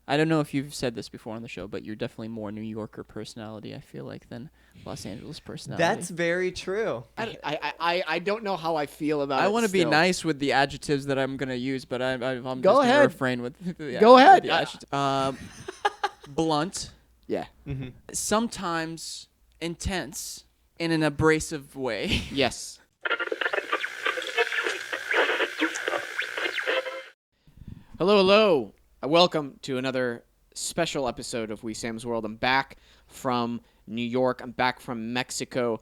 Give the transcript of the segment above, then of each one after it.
I don't know if you've said this before on the show, but you're definitely more New Yorker personality, I feel like, than Los Angeles personality. That's very true. I don't know how I feel about it. I want to be still. nice with the adjectives that I'm going to use, but I'm Go just going to ahead. refrain with Go ahead. the adjectives. Blunt. Yeah. Mm-hmm. Sometimes intense in an abrasive way. Yes. Hello. Welcome to another special episode of Wesam's World. I'm back from New York. I'm back from Mexico.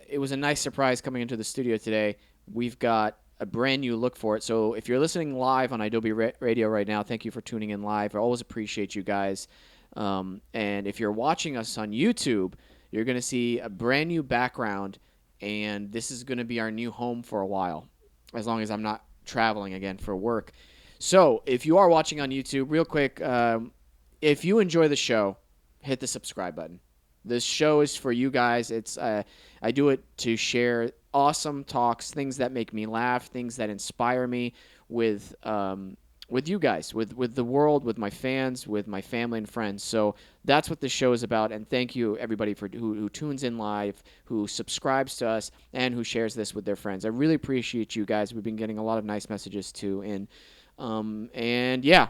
It was a nice surprise coming into the studio today. We've got a brand new look for it. So if you're listening live on Adobe Radio right now, thank you for tuning in live. I always appreciate you guys. And if you're watching us on YouTube, you're going to see a brand new background, and this is going to be our new home for a while, as long as I'm not traveling again for work. So if you are watching on YouTube, real quick, if you enjoy the show, hit the subscribe button. This show is for you guys. It's I do it to share awesome talks, things that make me laugh, things that inspire me with you guys, with the world, with my fans, with my family and friends. So that's what this show is about. And thank you, everybody, for who tunes in live, who subscribes to us, and who shares this with their friends. I really appreciate you guys. We've been getting a lot of nice messages, too. And yeah,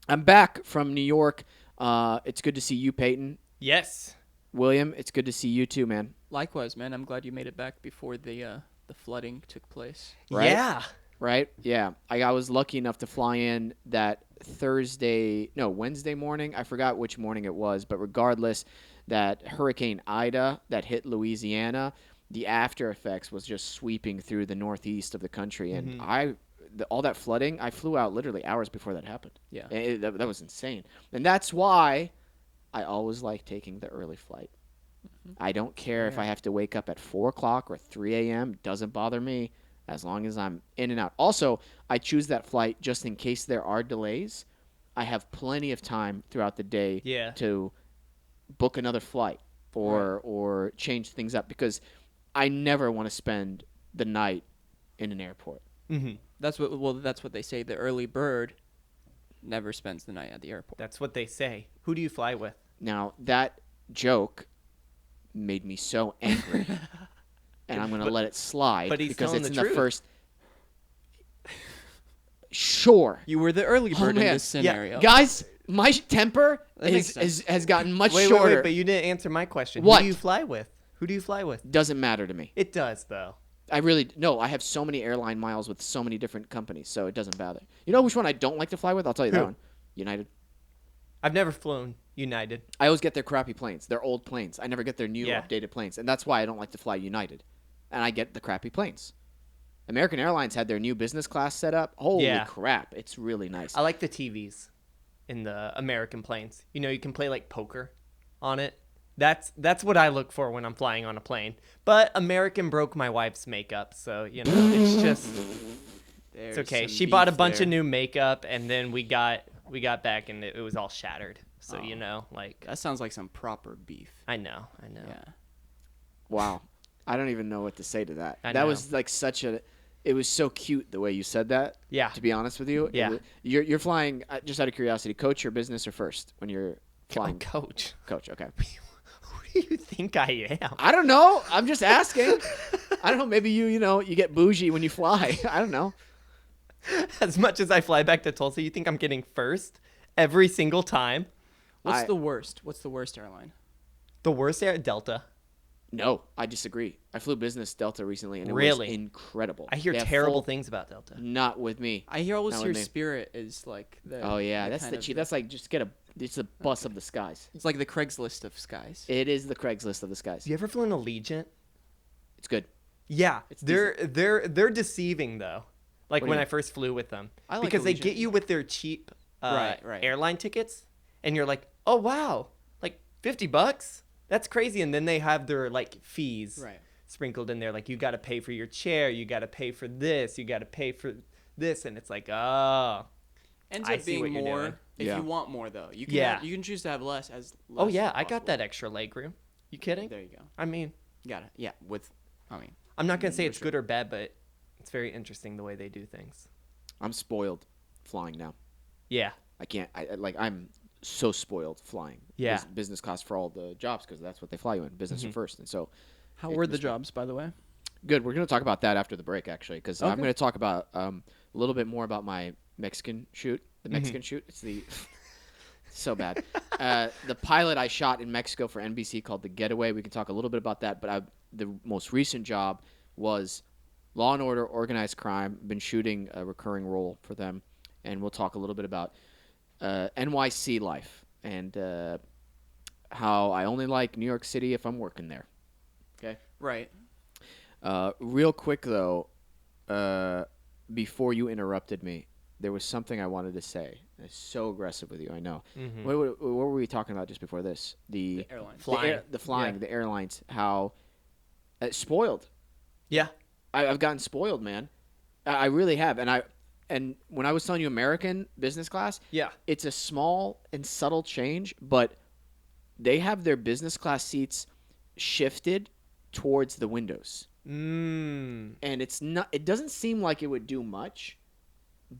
I'm back from New York. It's good to see you, Peyton. Yes. William, it's good to see you, too, man. Likewise, man. I'm glad you made it back before the flooding took place. Right? Yeah. Right? Yeah. I was lucky enough to fly in that Wednesday morning. I forgot which morning it was, but regardless, that Hurricane Ida that hit Louisiana, the after effects was just sweeping through the northeast of the country. And all that flooding, I flew out literally hours before that happened. Yeah. That was insane. And that's why I always like taking the early flight. I don't care if I have to wake up at 4 o'clock or 3 a.m. Doesn't bother me. As long as I'm in and out. Also, I choose that flight just in case there are delays. I have plenty of time throughout the day to book another flight or change things up, because I never want to spend the night in an airport. Mm-hmm. That's what they say. The early bird never spends the night at the airport. That's what they say. Who do you fly with? Now, that joke made me so angry. And I'm going to let it slide, but he's because telling it's the in truth. the first. Sure. You were the early bird in man. this scenario. Yeah. Guys, my temper makes sense. has gotten much Wait, shorter. but you didn't answer my question. What? Who do you fly with? Who do you fly with? Doesn't matter to me. It does, though. I have so many airline miles with so many different companies, so it doesn't bother. You know which one I don't like to fly with? I'll tell you that one. United. I've never flown United. I always get their crappy planes. They're old planes. I never get their new updated planes, and that's why I don't like to fly United. And I get the crappy planes. American Airlines had their new business class set up. Holy crap. It's really nice. I like the TVs in the American planes. You know, you can play like poker on it. That's what I look for when I'm flying on a plane. But American broke my wife's makeup, so, you know, it's just it's okay. She bought a bunch of new makeup, and then we got back and it was all shattered. So, you know, like, That sounds like some proper beef. I know. Yeah. Wow. I don't even know what to say to that. I That know. was like it was so cute the way you said that. Yeah. To be honest with you. Yeah. You're flying, just out of curiosity, coach or business or first when you're flying? Coach. Coach, okay. Who do you think I am? I don't know. I'm just asking. I don't know. Maybe you get bougie when you fly. I don't know. As much as I fly back to Tulsa, you think I'm getting first every single time? What's the worst? What's the worst airline? The worst air, Delta. No, I disagree. I flew business Delta recently, and it was Really? incredible. I hear They have terrible full- things about Delta. Not with me. I always Not hear with me. Spirit is like the. Oh yeah, that's kind the of cheap. That's like just it's the bus of the skies. It's like the Craigslist of skies. It is the Craigslist of the skies. You ever flown Allegiant? It's good. Yeah, It's they're deceiving though. Like What do when you I mean? first flew with them, I like because they Allegiant. get you with their cheap Right. airline tickets, and you're like, oh wow, like $50. That's crazy. And then they have their like fees sprinkled in there, like you got to pay for your chair, you got to pay for this, you got to pay for this, and it's like, oh. Ends I up see being what you're more doing. if Yeah. you want more though. You can Yeah. you can choose to have less as less Oh yeah, as I got possible. that extra legroom. You kidding? There you go. I mean, You got it. Yeah. I'm not gonna say For it's sure. good or bad, but it's very interesting the way they do things. I'm spoiled flying now. Yeah, I'm so spoiled flying. Yeah. Business class for all the jobs because that's what they fly you in, business Mm-hmm. or first. And so, How it were the was jobs, by the way? good. We're going to talk about that after the break, actually, because I'm Okay. going to talk about a little bit more about my Mexican shoot. The Mexican shoot. It's the so bad. The pilot I shot in Mexico for NBC called The Getaway. We can talk a little bit about that. But the most recent job was Law and Order, Organized Crime. Been shooting a recurring role for them, and we'll talk a little bit about NYC life and how I only like New York City if I'm working there. Okay. Right. Real quick though, before you interrupted me, there was something I wanted to say. It's so aggressive with you, I know. Mm-hmm. What were we talking about just before this? The airlines. Flying. The airlines, how spoiled. Yeah. I've gotten spoiled, man. I really have, and when I was telling you American business class, Yeah. it's a small and subtle change, but they have their business class seats shifted towards the windows. Mm. And it doesn't seem like it would do much,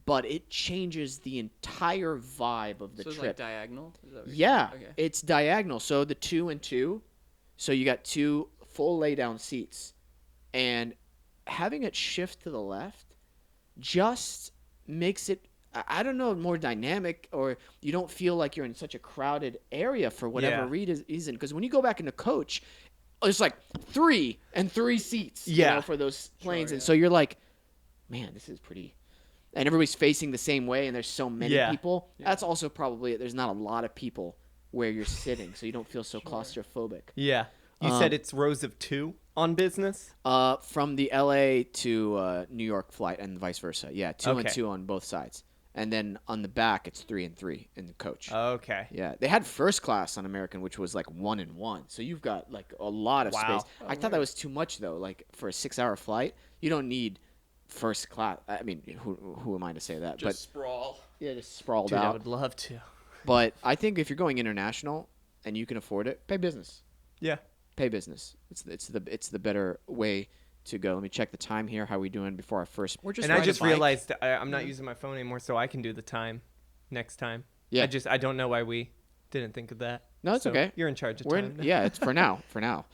but it changes the entire vibe of the So it's trip. like diagonal? Is that what you're Yeah, saying? Okay. it's diagonal. So the 2 and 2, so you got 2 full lay down seats, and having it shift to the left just makes it, I don't know, more dynamic, or you don't feel like you're in such a crowded area for whatever reason. Because when you go back into coach, it's like 3 and 3 seats, for those planes, and so you're like, man, this is pretty. And everybody's facing the same way, and there's so many people. Yeah. That's also probably there's not a lot of people where you're sitting, so you don't feel so claustrophobic. Yeah. You said it's rows of 2 on business? From the LA to New York flight and vice versa. Yeah, 2 and 2 on both sides. And then on the back, it's 3 and 3 in the coach. Okay. Yeah, they had first class on American, which was like 1 and 1. So you've got like a lot of Wow. space. I thought that was too much though. Like for a 6-hour flight, you don't need first class. I mean, who am I to say that? Just sprawl. Yeah, just sprawled Dude, I out. would love to. But I think if you're going international and you can afford it, pay business. Yeah. Pay business. It's the better way to go. Let me check the time here. How are we doing before our first? Or just And I ride a just bike. realized I'm not using my phone anymore, so I can do the time next time. Yeah. I don't know why we didn't think of that. No, it's So okay. You're in charge of We're time. in, yeah, it's for now. For now.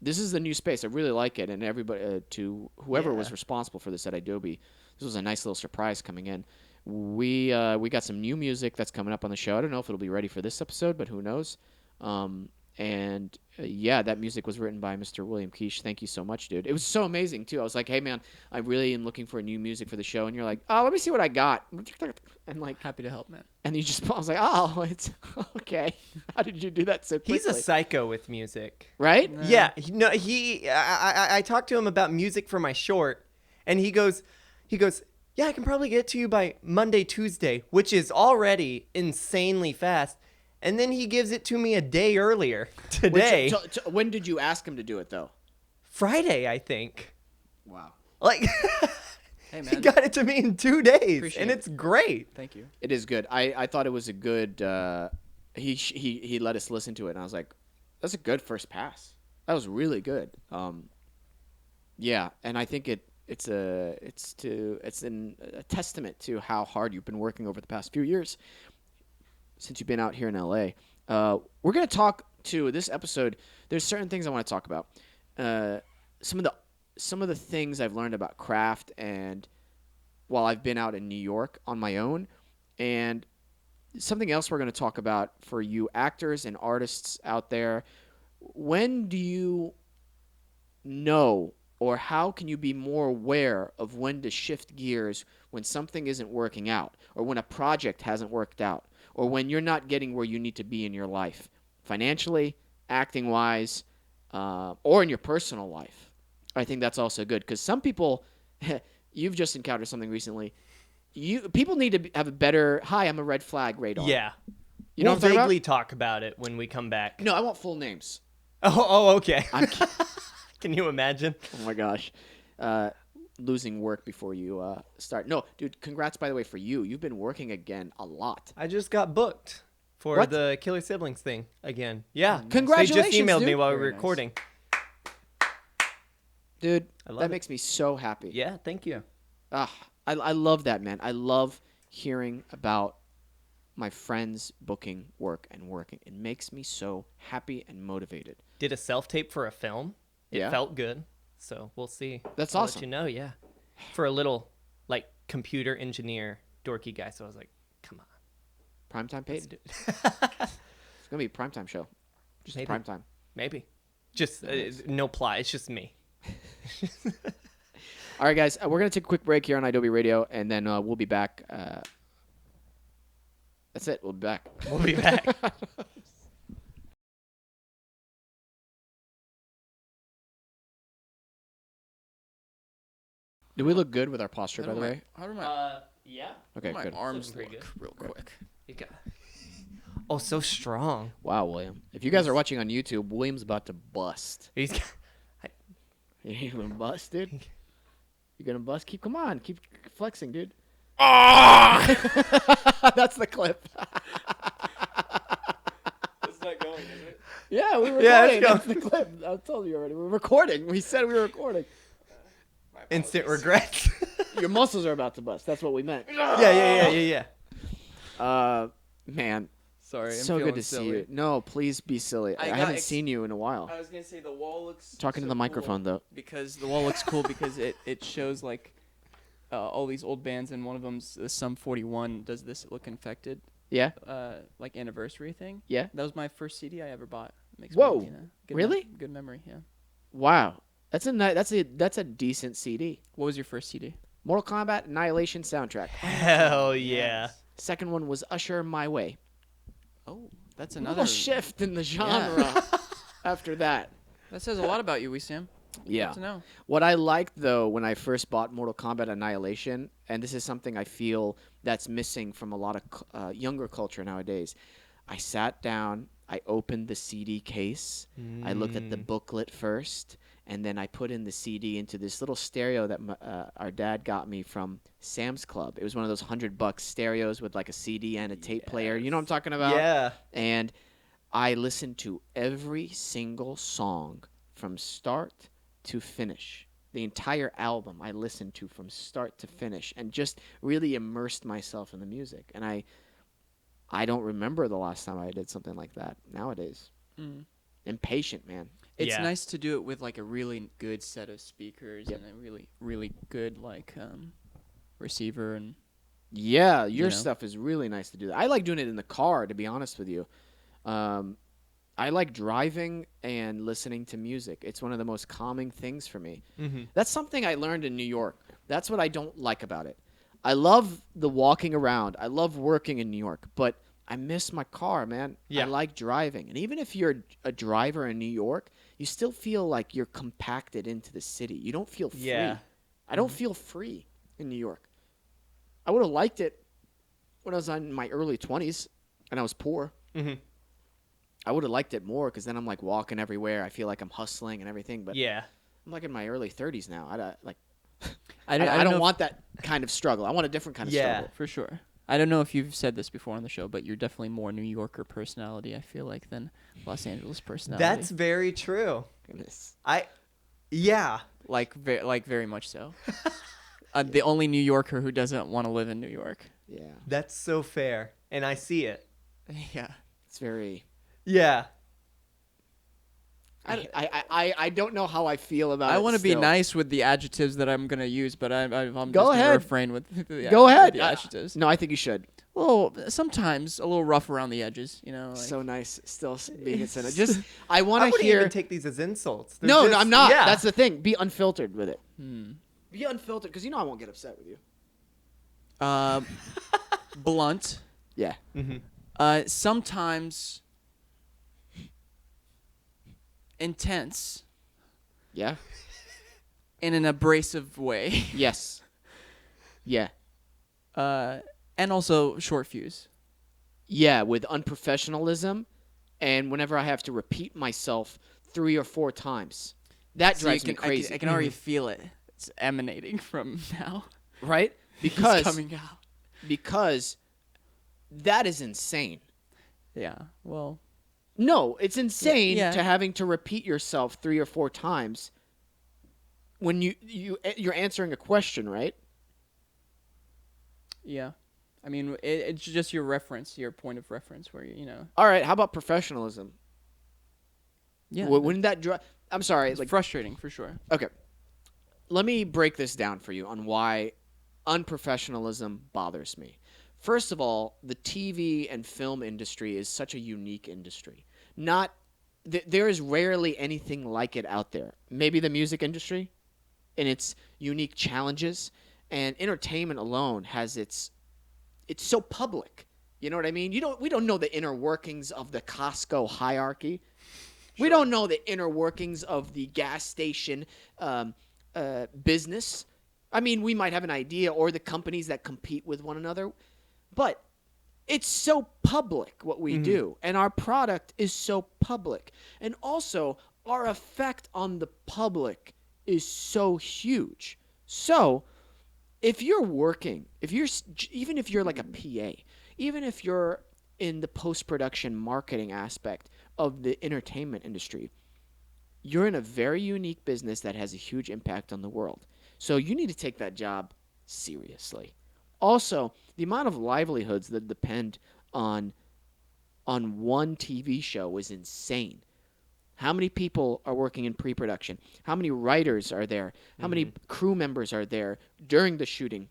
This is the new space. I really like it, and everybody to whoever was responsible for this at Adobe, this was a nice little surprise coming in. We got some new music that's coming up on the show. I don't know if it'll be ready for this episode, but who knows? That music was written by Mr. William Keesh. Thank you so much, dude. It was so amazing too. I was like, hey man, I really am looking for new music for the show, and you're like, oh, let me see what I got, and like, Happy to help, man. and you just, I was like, oh, it's okay. How did you do that so quickly? He's a psycho with music. right? Yeah. I talked to him about music for my short, and he goes, yeah, I can probably get it to you by Monday, Tuesday, which is already insanely fast. And then he gives it to me a day earlier today. When did you ask him to do it though? Friday, I think. Wow. Like, Hey, he man. got it to me in 2 days, Appreciate and it. it's great. Thank you. It is good. I thought it was a good. He let us listen to it, and I was like, "That's a good first pass. That was really good." Yeah, and I think it's a testament to how hard you've been working over the past few years since you've been out here in LA. We're gonna talk to this episode. There's certain things I want to talk about. Some of the things I've learned about craft and while I've been out in New York on my own, and something else we're going to talk about for you actors and artists out there. When do you know, or how can you be more aware of when to shift gears when something isn't working out, or when a project hasn't worked out, or when you're not getting where you need to be in your life, financially, acting wise, or in your personal life? I think that's also good, because some people, you've just encountered something recently. People need to have a better, hi, I'm a red flag radar. Yeah. You know We'll what I'm talking vaguely talk about it when we come back. No, I want full names. Oh, okay. I'm Can you imagine? Oh my gosh. Losing work before you start. No, dude, congrats, by the way, for you. You've been working again a lot. I just got booked for What? the Killer Siblings thing again. Yeah. Congratulations, They just emailed dude. me while we were Very nice. recording. Dude, I love that it. makes me so happy. Yeah, thank you. I love that, man. I love hearing about my friends booking work and working. It makes me so happy and motivated. Did a self-tape for a film. It Yeah. felt good. So we'll see. That's I'll awesome. let you know, yeah. For a little, like, computer engineer dorky guy. So I was like, come on. Primetime Let's Peyton. do it. It's going to be a primetime show. Just Maybe. primetime. Maybe. Just no plot. It's just me. All right, guys. We're going to take a quick break here on Adobe Radio, and then we'll be back. That's it. We'll be back. We'll be back. Do we look good with our posture, by the way? How do my, Yeah. Okay, my good. arms Looking pretty look real quick? You got... Oh, so strong. Wow, William. If you guys are watching on YouTube, William's about to bust. He's got... You gonna bust, dude? You gonna bust? Come on. Keep flexing, dude. That's the clip. It's not going, is it? Yeah, we were Yeah, recording. it's That's the clip. I told you already. We're recording. We said we were recording. Instant regrets. Your muscles are about to bust. That's what we meant. yeah. Man, Sorry, I'm so good feeling to silly. see you. No, please be silly. I got haven't ex- seen you in a while. I was gonna say the wall looks Talking to so the microphone, cool though. because the wall looks cool because it shows like all these old bands, and one of them's the Sum 41 does this Look Infected Yeah? like anniversary thing. Yeah? That was my first CD I ever bought. Makes Whoa, me, good really? good memory. Yeah. Wow. That's a decent CD. What was your first CD? Mortal Kombat Annihilation soundtrack. Hell yeah. Second one was Usher My Way. Oh, that's A another little shift in the genre after that. That says a lot about you, Wesam. Yeah. Good to know. What I liked, though, when I first bought Mortal Kombat Annihilation, and this is something I feel that's missing from a lot of younger culture nowadays, I sat down, I opened the CD case, I looked at the booklet first, and then I put in the CD into this little stereo that our dad got me from Sam's Club. It was one of those $100 stereos with like a CD and a tape player. You know what I'm talking about? Yeah. And I listened to every single song from start to finish. The entire album I listened to from start to finish and just really immersed myself in the music. And I don't remember the last time I did something like that nowadays. Impatient, man. It's Yeah. nice to do it with like a really good set of speakers and a really, really good like receiver and Yeah, your know? stuff is really nice to do that. I like doing it in the car, to be honest with you. I like driving and listening to music. It's one of the most calming things for me. That's something I learned in New York. That's what I don't like about it. I love the walking around. I love working in New York, but I miss my car, man. Yeah. I like driving. And even if you're a driver in New York, you still feel like you're compacted into the city. You don't feel free. Yeah. I don't feel free in New York. I would have liked it when I was in my early 20s and I was poor. I would have liked it more because then I'm like walking everywhere. I feel like I'm hustling and everything. But Yeah. I'm like in my early 30s now. I I know don't want that kind of struggle. I want a different kind of Yeah. struggle. for sure. I don't know if you've said this before on the show, but you're definitely more New Yorker personality, I feel like, than Los Angeles personality. That's very true. Goodness. Yeah. like very much so. The only New Yorker who doesn't want to live in New York. Yeah. That's so fair. And I see it. Yeah. It's very. Yeah. I don't know how I feel about it. I want to be still. nice with the adjectives that I'm gonna use, but I'm Go just gonna ahead. refrain with the, Go ahead. the adjectives. No, I think you should. Well, sometimes a little rough around the edges, you know. Like, So nice. Still being a sinner. Just I want I to wouldn't hear. even take these as insults. They're No, just- I'm not. Yeah. That's the thing. Be unfiltered with it. Be unfiltered because you know I won't get upset with you. blunt. Yeah. Sometimes intense Yeah. in an abrasive way. Yes. Yeah. And also short fuse. Yeah, with unprofessionalism, and whenever I have to repeat myself 3 or 4 times, that So you drives me can- crazy. I can already feel it. It's emanating from now. right? It's Because coming out. because that is insane. Yeah. Well, No, it's insane Yeah. to having to repeat yourself 3 or 4 times when you're answering a question, right? yeah. I mean, it's just your reference, your point of reference, where you know. All right, how about professionalism? Yeah, Wouldn't that drive? I'm sorry. it's Like, frustrating for sure. okay, let me break this down for you on why unprofessionalism bothers me. First of all, the TV and film industry is such a unique industry. Not there is rarely anything like it out there. Maybe the music industry and its unique challenges, and entertainment alone has it's so public. You know what I mean? We don't know the inner workings of the Costco hierarchy. We don't know the inner workings of the gas station business. I mean, we might have an idea, or the companies that compete with one another, but it's so public what we do, and our product is so public. And also, our effect on the public is so huge. So, if you're working, even if you're like a PA, even if you're in the post-production marketing aspect of the entertainment industry, you're in a very unique business that has a huge impact on the world. So you need to take that job seriously. Also, the amount of livelihoods that depend on one TV show is insane. How many people are working in pre-production? How many writers are there? How many crew members are there during the shooting?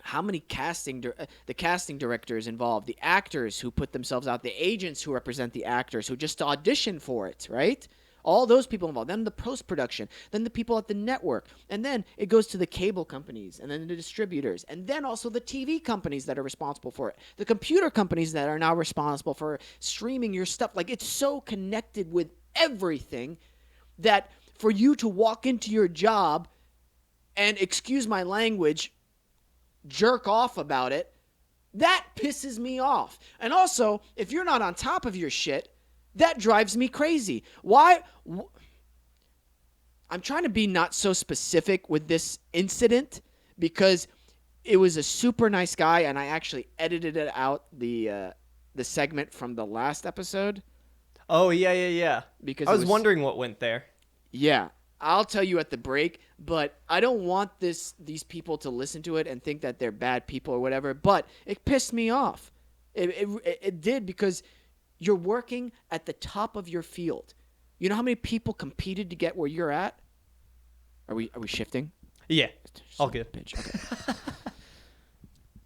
How many the casting directors involved, the actors who put themselves out, the agents who represent the actors who just audition for it, right? All those people involved. Then the post-production. Then the people at the network. And then it goes to the cable companies. And then the distributors. And then also the TV companies that are responsible for it. The computer companies that are now responsible for streaming your stuff. Like, it's so connected with everything that for you to walk into your job and, excuse my language, jerk off about it, that pisses me off. And also, if you're not on top of your shit, that drives me crazy. Why? I'm trying to be not so specific with this incident because it was a super nice guy, and I actually edited it out, the segment from the last episode. Oh, yeah. Because I was wondering what went there. Yeah, I'll tell you at the break, but I don't want these people to listen to it and think that they're bad people or whatever, but it pissed me off. It did, because you're working at the top of your field. You know how many people competed to get where you're at? Are we shifting? Yeah, all good. Bitch. Okay.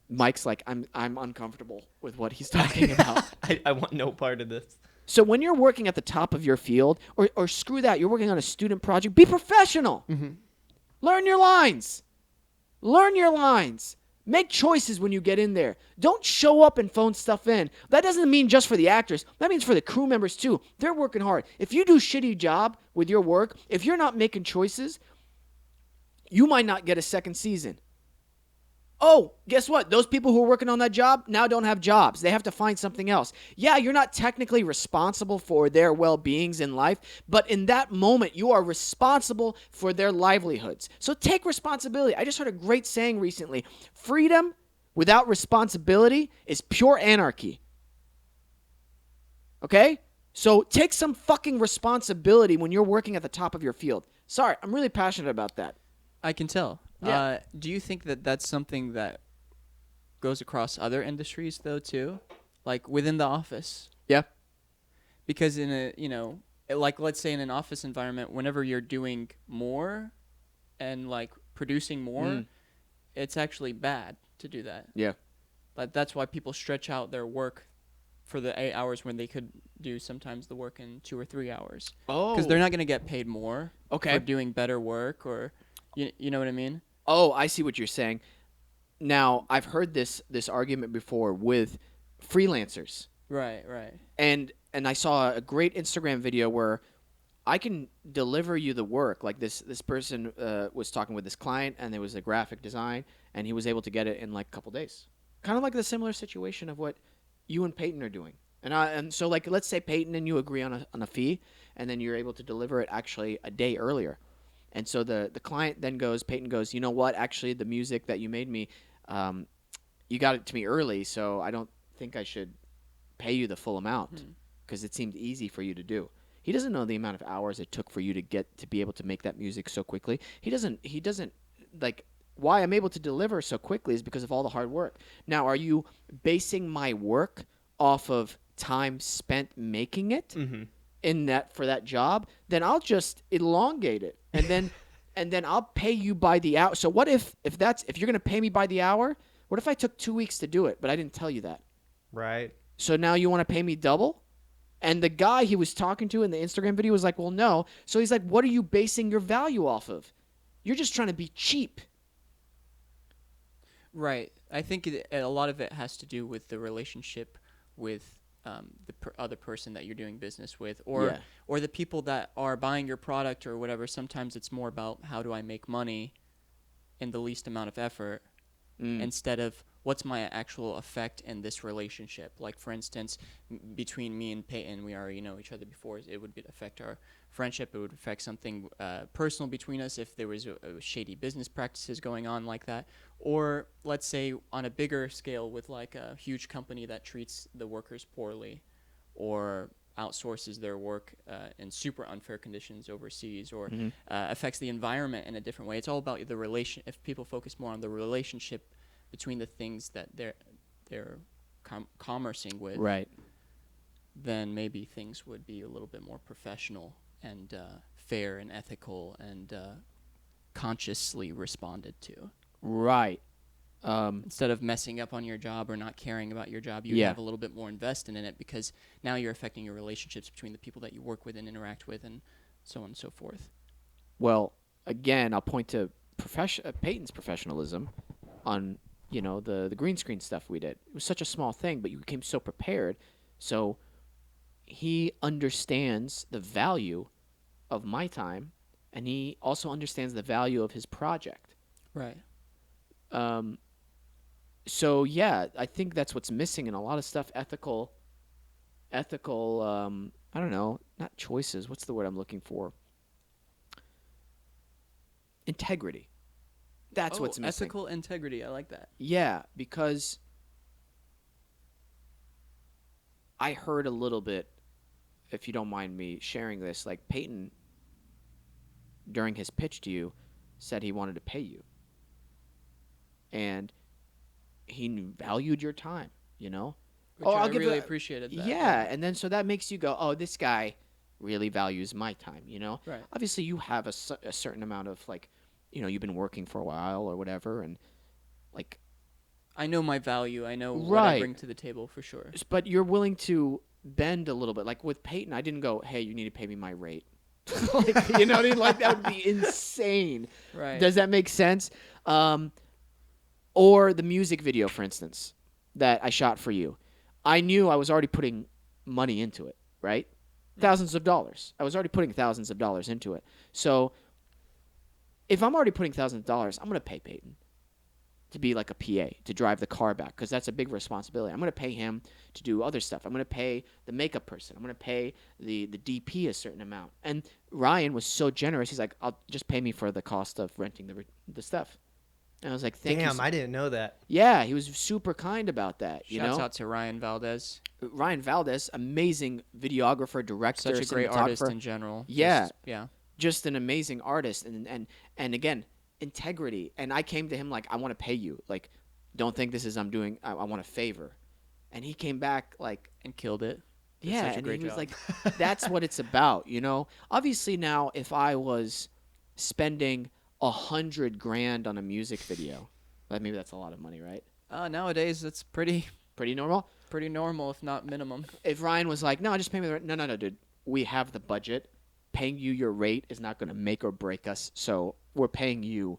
Mike's like, I'm uncomfortable with what he's talking about. I want no part of this. So when you're working at the top of your field, or screw that, you're working on a student project, be professional. Mm-hmm. Learn your lines. Make choices when you get in there. Don't show up and phone stuff in. That doesn't mean just for the actors. That means for the crew members too. They're working hard. If you do a shitty job with your work, if you're not making choices, you might not get a second season. Oh, guess what? Those people who are working on that job now don't have jobs. They have to find something else. Yeah, you're not technically responsible for their well-beings in life, but in that moment, you are responsible for their livelihoods. So take responsibility. I just heard a great saying recently. Freedom without responsibility is pure anarchy. Okay? So take some fucking responsibility when you're working at the top of your field. Sorry, I'm really passionate about that. I can tell. Yeah. Do you think that that's something that goes across other industries though too, like within the office? Yeah. Because in a like let's say in an office environment, whenever you're doing more and like producing more, it's actually bad to do that. Yeah. But that's why people stretch out their work for the 8 hours when they could do sometimes the work in 2 or 3 hours. Oh. Because they're not going to get paid more Okay. for doing better work, or you know what I mean? Oh, I see what you're saying. Now, I've heard this argument before with freelancers. Right. And I saw a great Instagram video where I can deliver you the work. Like this person was talking with this client, and there was a graphic design, and he was able to get it in like a couple days. Kind of like the similar situation of what you and Peyton are doing. And so like let's say Peyton and you agree on a fee, and then you're able to deliver it actually a day earlier. And so the client then Peyton goes, you know what? Actually, the music that you made me, you got it to me early, so I don't think I should pay you the full amount because it seemed easy for you to do. He doesn't know the amount of hours it took for you to be able to make that music so quickly. He doesn't like why I'm able to deliver so quickly is because of all the hard work. Now, are you basing my work off of time spent making it in that for that job? Then I'll just elongate it, and then I'll pay you by the hour. So what if you're gonna pay me by the hour? What if I took 2 weeks to do it, but I didn't tell you that? Right. So now you want to pay me double? And the guy he was talking to in the Instagram video was like, well, no. So he's like, what are you basing your value off of? You're just trying to be cheap. Right. I think a lot of it has to do with the relationship with other person that you're doing business with, or the people that are buying your product or whatever. Sometimes it's more about how do I make money in the least amount of effort instead of what's my actual effect in this relationship. Like, for instance, between me and Peyton, we already know each other before. It would affect our friendship. It would affect something personal between us if there was a shady business practices going on like that. Or let's say on a bigger scale with like a huge company that treats the workers poorly or outsources their work in super unfair conditions overseas, or affects the environment in a different way. It's all about the relation. If people focus more on the relationship between the things that they're commercing with, right, then maybe things would be a little bit more professional and fair and ethical and consciously responded to. Right. Instead of messing up on your job or not caring about your job, you have a little bit more invested in it, because now you're affecting your relationships between the people that you work with and interact with, and so on and so forth. Well, again, I'll point to Peyton's professionalism on the green screen stuff we did. It was such a small thing, but you became so prepared. So he understands the value of my time, and he also understands the value of his project. Right. So yeah, I think that's what's missing in a lot of stuff. Ethical. I don't know, not choices. What's the word I'm looking for? Integrity. That's what's missing. Ethical integrity. I like that. Yeah, because I heard a little bit, if you don't mind me sharing this, like Peyton, during his pitch to you, said he wanted to pay you. And he valued your time, Which I really appreciated that. Yeah, and then so that makes you go, oh, this guy really values my time, Right. Obviously, you have a certain amount of, like, you've been working for a while or whatever, and, like... I know my value. I know what I bring to the table for sure. But you're willing to bend a little bit. Like, with Peyton, I didn't go, hey, you need to pay me my rate. Like, you know what I mean? Like, that would be insane. Right. Does that make sense? Or the music video, for instance, that I shot for you. I knew I was already putting money into it, right? Thousands of dollars. I was already putting thousands of dollars into it. So if I'm already putting thousands of dollars, I'm going to pay Peyton to be like a PA, to drive the car back, because that's a big responsibility. I'm going to pay him to do other stuff. I'm going to pay the makeup person. I'm going to pay the DP a certain amount. And Ryan was so generous. He's like, I'll just pay me for the cost of renting the stuff. And I was like, thank you. Damn, I didn't know that. Yeah, he was super kind about that. Shouts out to Ryan Valdez. Ryan Valdez, amazing videographer, director, such a great artist in general. Yeah, yeah, just an amazing artist, and again, integrity. And I came to him like, I want to pay you. Like, don't think this is I want a favor. And he came back like and killed it. Yeah, and he was like, that's what it's about, Obviously now, if I was spending $100,000 on a music video, maybe that's a lot of money, right? Nowadays that's pretty normal. Pretty normal, if not minimum. If Ryan was like, no, just pay me the rent. No, dude. We have the budget. Paying you your rate is not going to make or break us. So we're paying you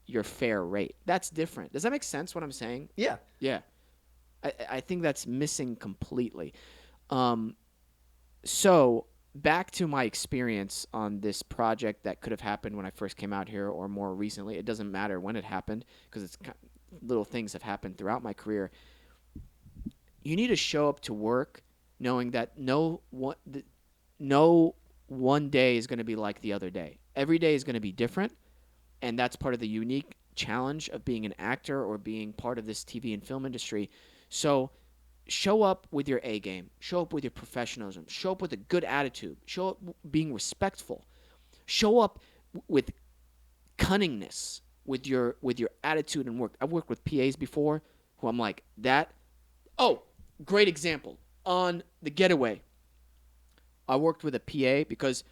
your fair rate. That's different. Does that make sense what I'm saying? Yeah. Yeah. I think that's missing completely. So back to my experience on this project that could have happened when I first came out here or more recently. It doesn't matter when it happened because it's little things have happened throughout my career. You need to show up to work knowing that no one day is going to be like the other day. Every day is going to be different, and that's part of the unique challenge of being an actor or being part of this TV and film industry. So show up with your A game. Show up with your professionalism. Show up with a good attitude. Show up being respectful. Show up with cunningness. with your attitude and work. I've worked with PAs before who I'm like, that. Oh, great example. On The Getaway, I worked with a PA because,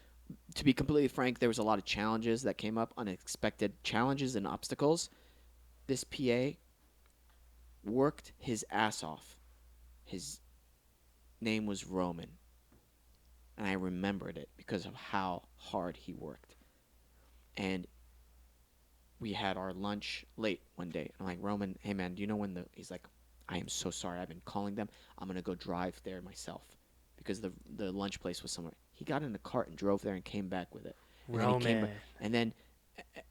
to be completely frank, there was a lot of challenges that came up, unexpected challenges and obstacles. This PA worked his ass off. His name was Roman. And I remembered it because of how hard he worked. And we had our lunch late one day. I'm like, Roman, hey man, do you know when he's like, I am so sorry. I've been calling them. I'm going to go drive there myself because the lunch place was somewhere. He got in a cart and drove there and came back with it. And Roman. then he came back,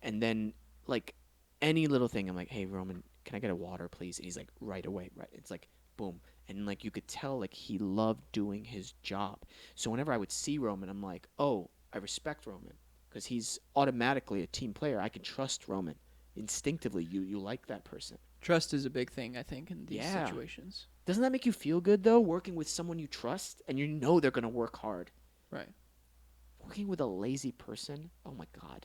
and then like any little thing, I'm like, hey Roman, can I get a water please? And he's like, right away, right. It's like, boom. And like you could tell like he loved doing his job. So whenever I would see Roman, I'm like, oh, I respect Roman because he's automatically a team player. I can trust Roman. Instinctively, you like that person. Trust is a big thing, I think, in these situations. Doesn't that make you feel good, though, working with someone you trust and you know they're going to work hard? Right. Working with a lazy person? Oh, my God.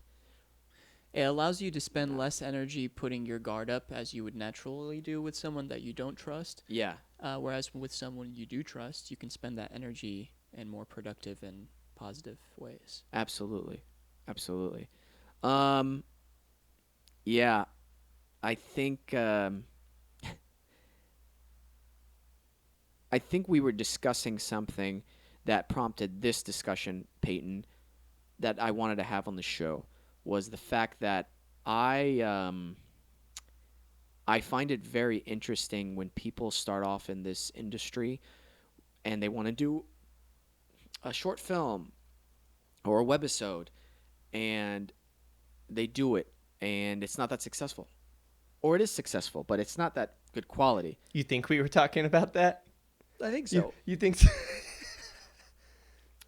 It allows you to spend less energy putting your guard up as you would naturally do with someone that you don't trust. Yeah. Whereas with someone you do trust, you can spend that energy in more productive and positive ways. Absolutely. Absolutely. Yeah. I think I think we were discussing something that prompted this discussion, Peyton, that I wanted to have on the show, was the fact that I find it very interesting when people start off in this industry and they want to do a short film or a webisode and they do it and it's not that successful. Or it is successful, but it's not that good quality. You think we were talking about that? I think so. You think so?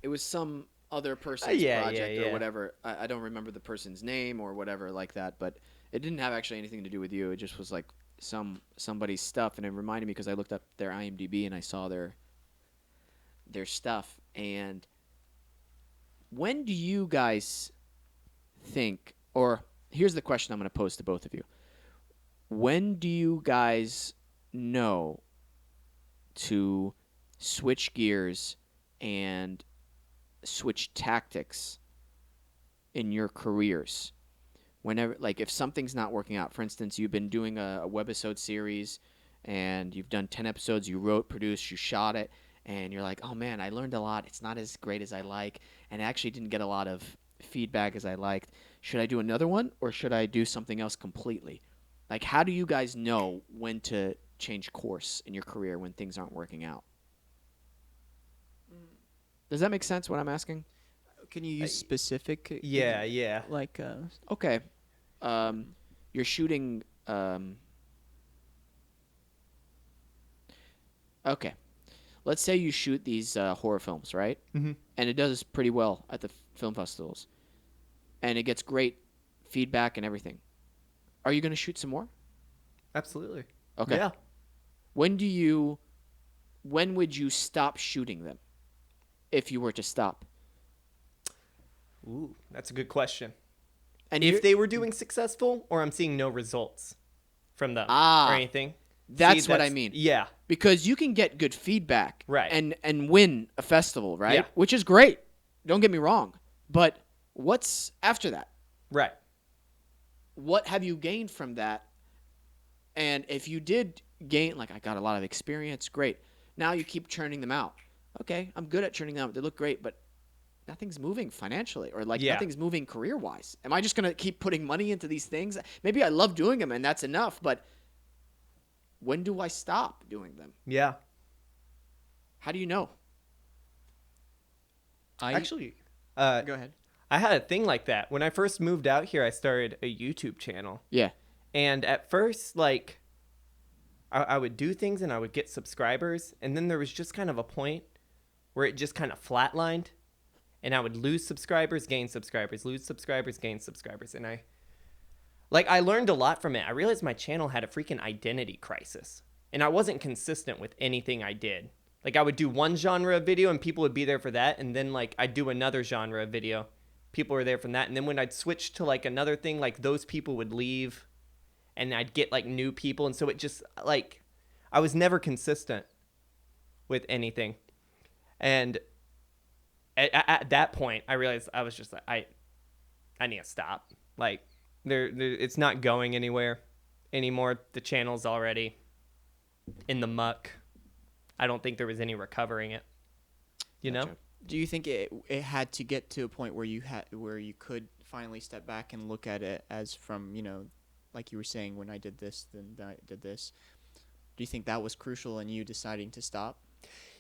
It was some other person's Yeah, project or whatever. I don't remember the person's name or whatever like that, but it didn't have actually anything to do with you. It just was like somebody's stuff, and it reminded me because I looked up their IMDb and I saw their stuff. And when do you guys think, or here's the question I'm going to pose to both of you. When do you guys know to switch gears and switch tactics in your careers? Whenever, like, if something's not working out, for instance, you've been doing a webisode series and you've done 10 episodes, you wrote, produced, you shot it, and you're like, oh man, I learned a lot. It's not as great as I like, and I actually didn't get a lot of feedback as I liked. Should I do another one or should I do something else completely? Like, how do you guys know when to change course in your career when things aren't working out? Does that make sense, what I'm asking? Can you use specific? Yeah. Like, Okay. You're shooting... Okay. Let's say you shoot these horror films, right? Mm-hmm. And it does pretty well at the film festivals. And it gets great feedback and everything. Are you going to shoot some more? Absolutely. Okay. Yeah. When would you stop shooting them if you were to stop? Ooh, that's a good question. And If they were doing successful, or I'm seeing no results from them or anything. That's what I mean. Yeah. Because you can get good feedback Right. and win a festival, right? Yeah. Which is great. Don't get me wrong. But what's after that? Right. What have you gained from that? And if you did gain, like, I got a lot of experience, great. Now you keep churning them out. Okay, I'm good at churning them out. They look great, but nothing's moving financially or nothing's moving career-wise. Am I just going to keep putting money into these things? Maybe I love doing them and that's enough, but when do I stop doing them? Yeah. How do you know? Actually, go ahead. I had a thing like that. When I first moved out here, I started a YouTube channel. Yeah. And at first, like, I would do things and I would get subscribers. And then there was just kind of a point where it just kind of flatlined. And I would lose subscribers, gain subscribers, lose subscribers, gain subscribers. And I learned a lot from it. I realized my channel had a freaking identity crisis. And I wasn't consistent with anything I did. Like, I would do one genre of video and people would be there for that. And then, like, I'd do another genre of video people were there from that. And then when I'd switch to like another thing, like those people would leave and I'd get like new people. And so it just like, I was never consistent with anything. And at that point, I realized I was just like, I need to stop. Like, it's not going anywhere anymore. The channel's already in the muck. I don't think there was any recovering it. You know? Do you think it had to get to a point where you could finally step back and look at it as from, like you were saying, when I did this, then I did this. Do you think that was crucial in you deciding to stop?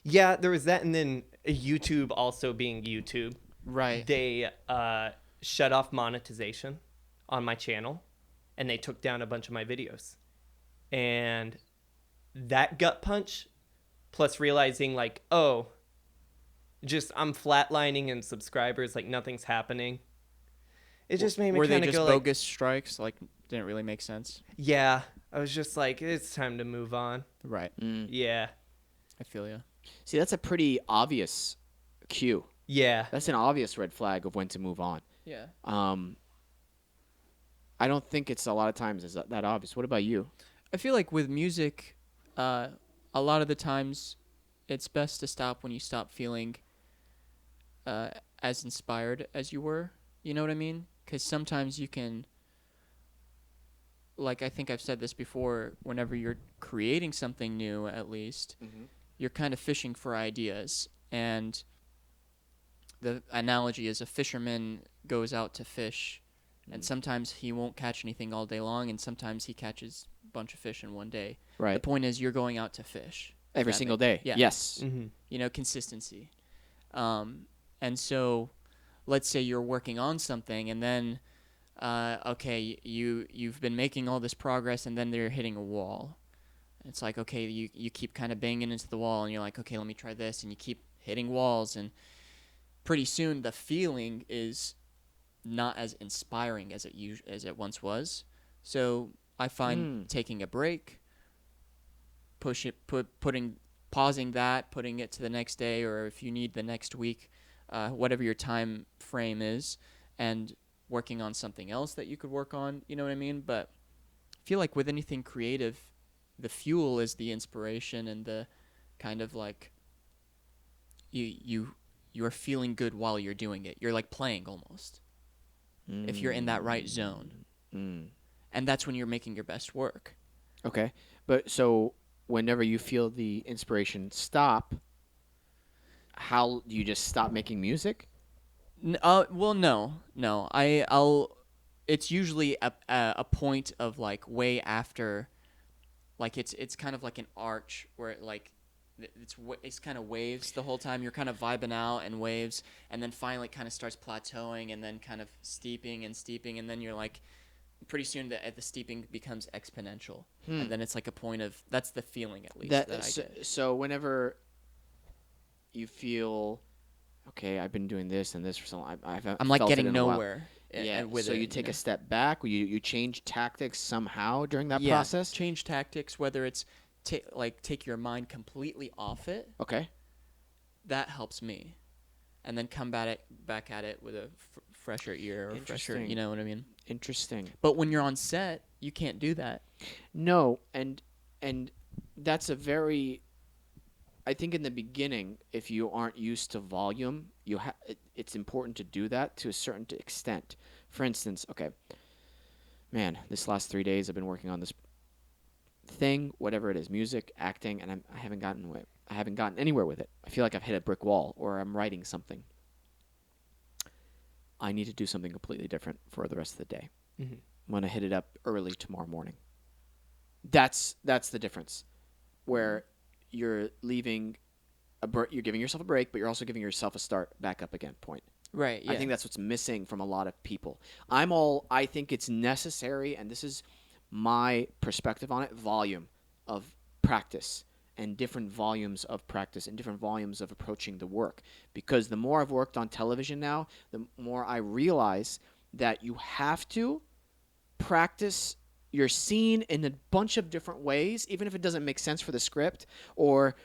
Yeah, there was that, and then YouTube also being YouTube. Right. They shut off monetization on my channel, and they took down a bunch of my videos. And that gut punch, plus realizing like, oh, just I'm flatlining in subscribers, like nothing's happening. It just made me Were kind they of just go bogus strikes? Like, didn't really make sense? yeah, I was just like, it's time to move on. Right. Yeah. I feel you. See, that's a pretty obvious cue. Yeah. That's an obvious red flag of when to move on. Yeah. I don't think it's a lot of times is that obvious. What about you? I feel like with music, a lot of the times, it's best to stop when you stop feeling as inspired as you were. You know what I mean? Because sometimes you can, like I think I've said this before, whenever you're creating something new, at least, you're kind of fishing for ideas. And the analogy is a fisherman goes out to fish, and sometimes he won't catch anything all day long, and sometimes he catches a bunch of fish in one day. Right. The point is you're going out to fish. Every single day. Yeah. Yes. Mm-hmm. Consistency. And so let's say you're working on something, and then, okay, you've been making all this progress, and then they're hitting a wall. It's like, okay, you keep kind of banging into the wall, and you're like, okay, let me try this, and you keep hitting walls, and pretty soon the feeling is not as inspiring as it once was. So I find taking a break, pausing that, putting it to the next day, or if you need the next week, whatever your time frame is, and working on something else that you could work on. You know what I mean? But I feel like with anything creative, the fuel is the inspiration and the kind of like you're feeling good while you're doing it. You're like playing almost. If you're in that right zone. And that's when you're making your best work. Okay. But so whenever you feel the inspiration stop, how do you just stop making music? Well, no. I'll. It's usually a point of like way after, like it's kind of like an arch where it like it's kind of waves the whole time. You're kind of vibing out and waves, and then finally it kind of starts plateauing and then kind of steeping, and then you're like, pretty soon the steeping becomes exponential, and then it's like a point of that's the feeling at least that I get. So whenever you feel, okay, I've been doing this and this for so long, I'm like getting nowhere. Yeah. With so it, you take a step back. You change tactics somehow during that process. Change tactics, whether it's take your mind completely off it. Okay. That helps me, and then come back at it with a fresher ear or fresher. You know what I mean? Interesting. But when you're on set, you can't do that. No, and that's a very. I think in the beginning, if you aren't used to volume, it's important to do that to a certain extent. For instance, okay, man, this last 3 days I've been working on this thing, whatever it is, music, acting, and I haven't gotten anywhere with it. I feel like I've hit a brick wall, or I'm writing something. I need to do something completely different for the rest of the day. I'm gonna hit it up early tomorrow morning. That's the difference, where you're leaving you're giving yourself a break, but you're also giving yourself a start back up again point. Right. Yeah. I think that's what's missing from a lot of people. I think it's necessary, and this is my perspective on it, volume of practice and different volumes of practice and different volumes of approaching the work. Because the more I've worked on television now, the more I realize that you have to practice your scene in a bunch of different ways, even if it doesn't make sense for the script, or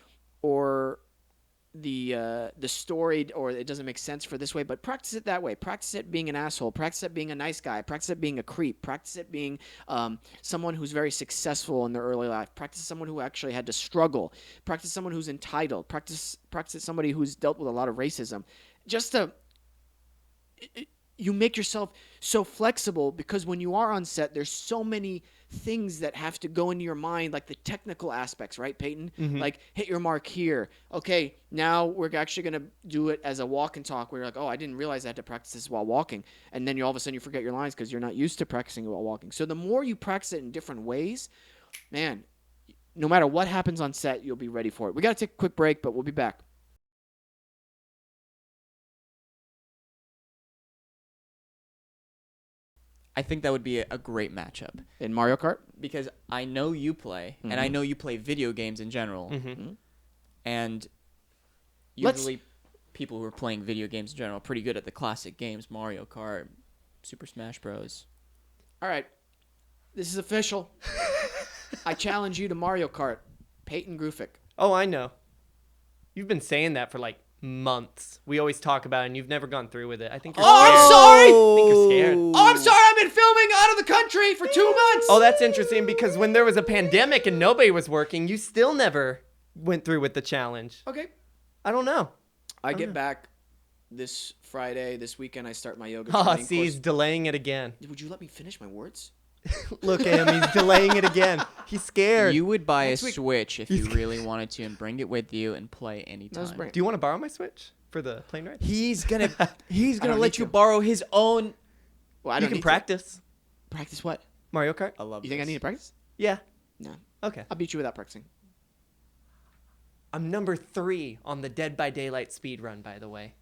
the story, or it doesn't make sense for this way, but practice it that way. Practice it being an asshole. Practice it being a nice guy. Practice it being a creep. Practice it being someone who's very successful in their early life. Practice someone who actually had to struggle. Practice someone who's entitled. Practice somebody who's dealt with a lot of racism. Just to you make yourself so flexible, because when you are on set, there's so many things that have to go into your mind, like the technical aspects, right, Peyton? Mm-hmm. Like, hit your mark here. Okay, now we're actually going to do it as a walk and talk, where you're like, oh, I didn't realize I had to practice this while walking. And then you all of a sudden you forget your lines because you're not used to practicing it while walking. So the more you practice it in different ways, man, no matter what happens on set, you'll be ready for it. We got to take a quick break, but we'll be back. I think that would be a great matchup In Mario Kart? because I know you play, and I know you play video games in general, Mm-hmm. and Let's- usually people who are playing video games in general are pretty good at the classic games, Mario Kart, Super Smash Bros. All right, this is official. I challenge you to Mario Kart, Peyton Grufik. Oh, I know. You've been saying that for like months. We always talk about it, and you've never gone through with it. I think you're Oh, scared. I'm sorry! I think you're scared. Oh, I'm sorry. I've been filming out of the country for 2 months. Oh, that's interesting because when there was a pandemic and nobody was working, you still never went through with the challenge. Okay. I don't know. I get back this Friday. This weekend, I start my yoga Oh, training see, course. he's delaying it again. Would you let me finish my words? Look at him. He's delaying it again. He's scared. You would buy a Next week. Switch if you really wanted to and bring it with you and play anytime. bring it. Do you want to borrow my Switch for the plane ride? He's gonna don't let need you to. borrow his own. Well, I You don't can need practice to. Practice what? Mario Kart. I love. You think I this. need to practice? Yeah. No. Okay. I'll beat you without practicing. I'm number 3 on the Dead by Daylight speed run, by the way.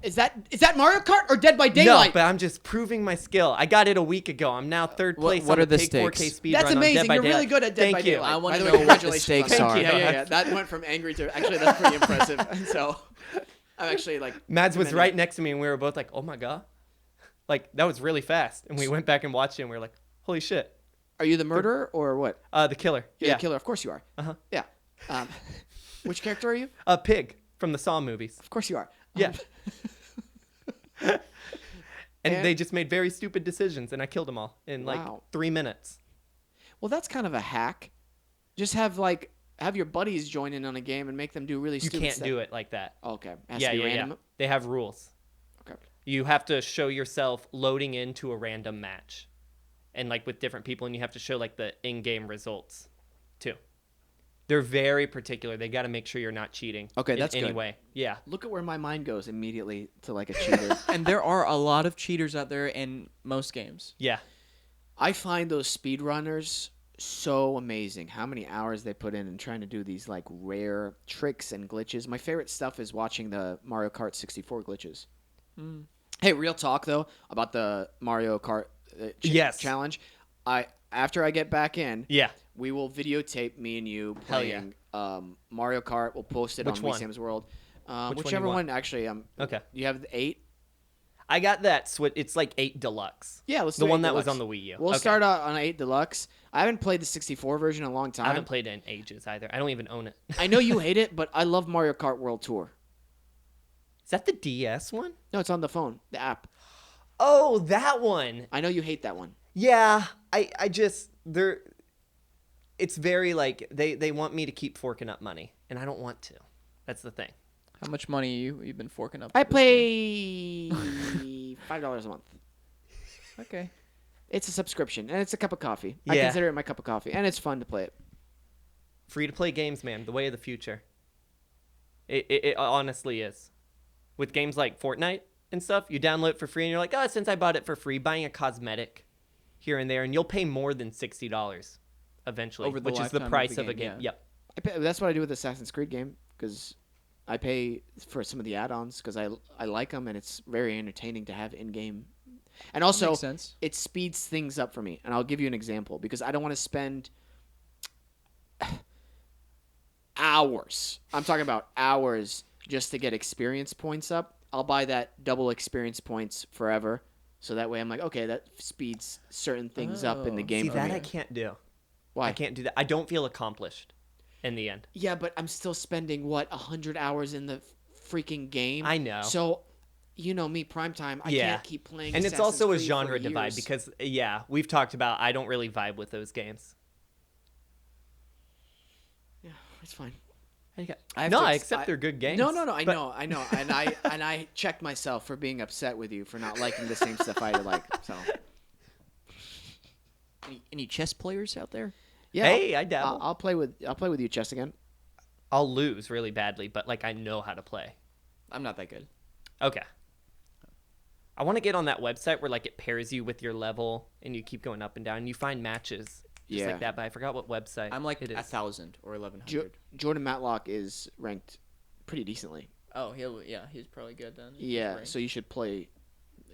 Is that Mario Kart or Dead by Daylight? No, but I'm just proving my skill. I got it a week ago. I'm now third place what on are the Pig 4K stakes? speed That's run on Dead amazing. by You're really Daylight. good at Dead Thank by you. Daylight. I wanna By the know way, what the congratulations stakes on are. that. Yeah. That went from angry to actually that's pretty impressive. So I'm actually like Mads was commending right you. next to me, and we were both like, "Oh my god!" Like that was really fast. And we went back and watched it, and we were like, "Holy shit!" Are you the murderer or what? The killer. You're Yeah. the killer. Of course you are. Uh-huh. Yeah. Which character are you? Pig from the Saw movies. Of course you are. Yeah. And And- they just made very stupid decisions, and I killed them all in like Wow. 3 minutes. Well, that's kind of a hack. Just have your buddies join in on a game and make them do really You stupid can't stuff. do it like that. Okay. It has Yeah, to be yeah, yeah. random. They have rules. Okay. You have to show yourself loading into a random match, and like with different people, and you have to show like the in-game results too. They're very particular. They got to make sure you're not cheating. Okay, in that's any good. way. Yeah. Look at where my mind goes immediately to like a cheater. And there are a lot of cheaters out there in most games. Yeah. I find those speedrunners so amazing. How many hours they put in trying to do these like rare tricks and glitches. My favorite stuff is watching the Mario Kart 64 glitches. Hey, real talk though about the Mario Kart Yes. challenge. After I get back in, Yeah. we will videotape me and you Hell yeah. playing Mario Kart. We'll post it Which on one? Wesam's World. one Whichever you want? one, actually. Okay. You have the 8? I got that Switch. It's like 8 Deluxe. Yeah, let's The do one 8 that was Deluxe. on the Wii U. We'll Okay. start out on 8 Deluxe. I haven't played the 64 version in a long time. I haven't played it in ages either. I don't even own it. I know you hate it, but I love Mario Kart World Tour. Is that the DS one? No, it's on the phone, the app. Oh, that one. I know you hate that one. Yeah. I just it's very like they want me to keep forking up money, and I don't want to. That's the thing. How much money you've been forking up? I for this game? play $5 a month. Okay. It's a subscription, and it's a cup of coffee. I Yeah. consider it my cup of coffee, and it's fun to play it. Free to play games, man. The way of the future. It honestly is. With games like Fortnite and stuff, you download it for free, and you're like, oh, since I bought it for free, buying a cosmetic here and there, and you'll pay more than $60 eventually, Over the which is the lifetime of price the of a game. game, Yep. That's what I do with the Assassin's Creed game, because I pay for some of the add-ons because I like them, and it's very entertaining to have in-game. And also, Makes sense. it speeds things up for me. And I'll give you an example, because I don't want to spend hours. I'm talking about hours just to get experience points up. I'll buy that double experience points forever. So that way I'm like, okay, that speeds certain things up in the Oh. game See, for that me. I can't do. Why? I can't do that. I don't feel accomplished in the end. Yeah, but I'm still spending, 100 hours in the freaking game. I know. So, you know me, primetime. I can't keep playing. And it's Assassin's also a Creed genre for divide years. because we've talked about I don't really vibe with those games. Yeah, it's fine. I accept they're good games. No. I know, and I checked myself for being upset with you for not liking the same stuff I like. So, Any chess players out there? yeah. Hey, I dabble. I'll play with you chess again. I'll lose really badly, but like I know how to play. I'm not that good. Okay. I want to get on that website where like it pairs you with your level and you keep going up and down and you find matches just like that, but I forgot what website. I'm like it is. 1,000 or 1,100. Jordan Matlock is ranked pretty decently. Oh, he's probably good then. Yeah, Right. so you should play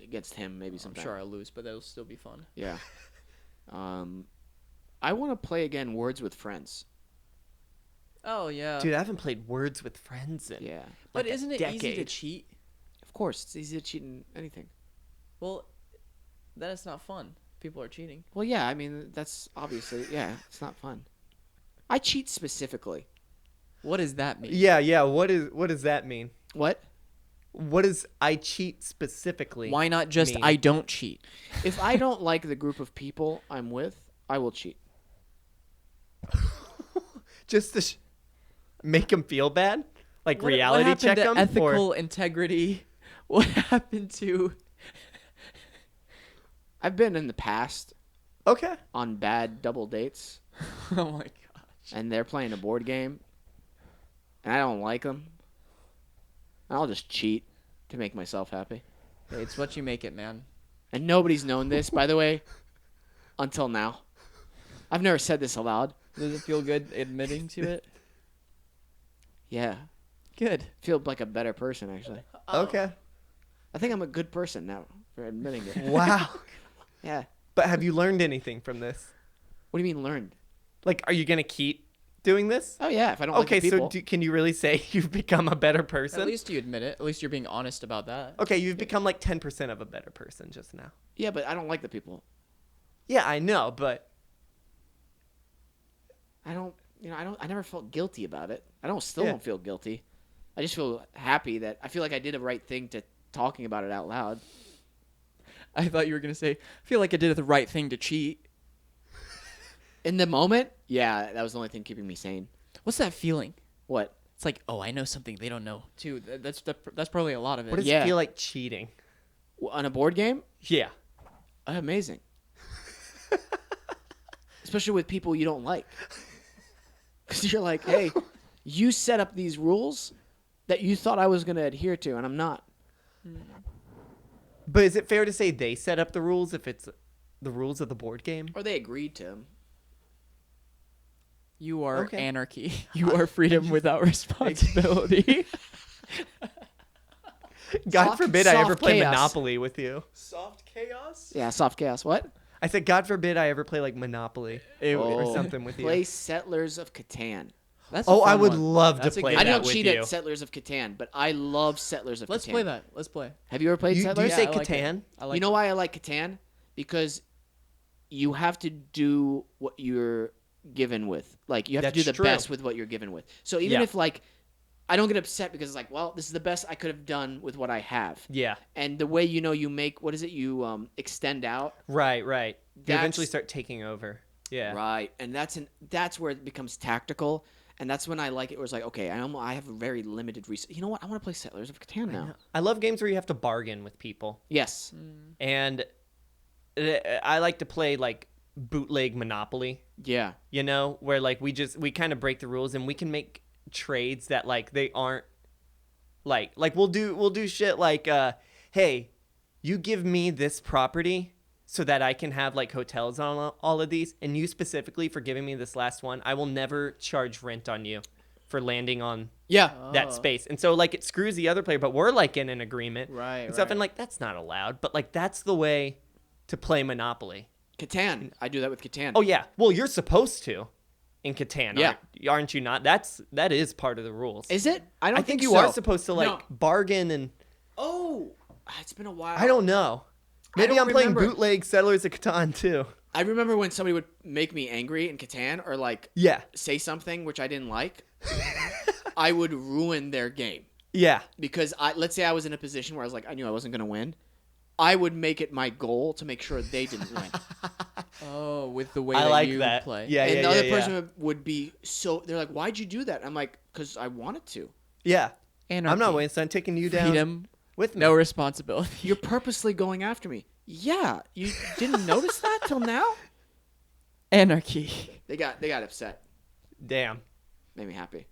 against him maybe I'm sometime. sure I'll lose, but that'll still be fun. Yeah. I want to play again Words with Friends. Oh yeah, Dude, I haven't played Words with Friends in Yeah. but like a isn't it easy to decade. cheat? Of course, it's easy to cheat in anything. Well, then it's not fun. People are cheating. Well, yeah, I mean, that's obviously, it's not fun. I cheat specifically. What does that mean? Yeah. What does that mean? What? What does I cheat specifically? Why not just mean? I don't cheat? If I don't like the group of people I'm with, I will cheat. Just to make them feel bad? Like What reality happened check to them? ethical integrity? What happened to? I've been in the past Okay. on bad double dates, Oh my gosh. and they're playing a board game, and I don't like them. I'll just cheat to make myself happy. Hey, it's what you make it, man. And nobody's known this, by the way, until now. I've never said this aloud. Does it feel good admitting to it? Yeah. Good. Feel like a better person, actually. Okay. I think I'm a good person now for admitting it. Wow. Yeah. But have you learned anything from this? What do you mean learned? Like, are you going to keep doing this? Oh, yeah, if I don't like Okay, the people. so can you really say you've become a better person? At least you admit it. At least you're being honest about that. Okay, you've become like 10% of a better person just now. Yeah, but I don't like the people. Yeah, I know, but I never felt guilty about it. I Yeah. don't feel guilty. I just feel happy that I feel like I did the right thing to talking about it out loud. I thought you were gonna say, I feel like I did the right thing to cheat. In the moment, yeah, that was the only thing keeping me sane. What's that feeling? What? It's like, oh, I know something they don't know too. That's probably a lot of it. what does Yeah. it feel like cheating? On a board game? Yeah. Amazing. Especially with people you don't like. Because you're like, hey, you set up these rules that you thought I was going to adhere to, and I'm not. But is it fair to say they set up the rules if it's the rules of the board game? Or they agreed to them. You are Okay. anarchy. You are freedom without responsibility. God Soft- forbid I ever soft play chaos. Monopoly with you. Soft chaos. Yeah, soft chaos. What? I said, God forbid I ever play like Monopoly or something with Play you. Settlers of Catan. That's a Oh, I fun would one. love That's to a play good I that don't with cheat you. at Settlers of Catan, but I love Settlers of Let's Catan. play that. Let's play. Have you ever played Do you Settlers? say I like it. Catan? I like You know why I like Catan? Because you have to do what you're given with. Like, you have to do That's the true. best with what you're given with. So even Yeah. if, like, I don't get upset because it's like, well, this is the best I could have done with what I have. Yeah. And the way you make, what is it? You extend out. Right. You eventually That's- start taking over. Yeah. Right. And that's where it becomes tactical. And that's when I like it. Where it's like, okay, I have a very limited resource. You know what? I want to play Settlers of Catan now. I love games where you have to bargain with people. Yes. And I like to play like bootleg Monopoly, Yeah. you know, where like we kind of break the rules and we can make trades that like they aren't like we'll do shit like hey, you give me this property so that I can have like hotels on all of these, and you specifically for giving me this last one, I will never charge rent on you for landing on Yeah. that space. And so like it screws the other player, but we're like in an agreement Right, and stuff, right. and like that's not allowed, but like that's the way to play Monopoly. Catan. I do that with Catan. Oh yeah, well you're supposed to in Catan, Yeah. aren't you not? That is part of the rules. Is it? I don't I think you so. are supposed to like No. bargain, and Oh, it's been a while. I don't know. Maybe don't I'm playing remember. bootleg Settlers of Catan too. I remember when somebody would make me angry in Catan or like Yeah. say something which I didn't like. I would ruin their game. Yeah. Because let's say I was in a position where I was like, I knew I wasn't going to win. I would make it my goal to make sure they didn't win. Oh, with the way I that like you that. play. Yeah, And yeah, the other yeah, person would be so, they're like, why'd you do that? I'm like, because I wanted to. Yeah. Anarchy. I'm not wasting. I'm taking you down Freedom, with me. no responsibility. You're purposely going after me. Yeah. You didn't notice that till now? Anarchy. They got upset. Damn. Made me happy.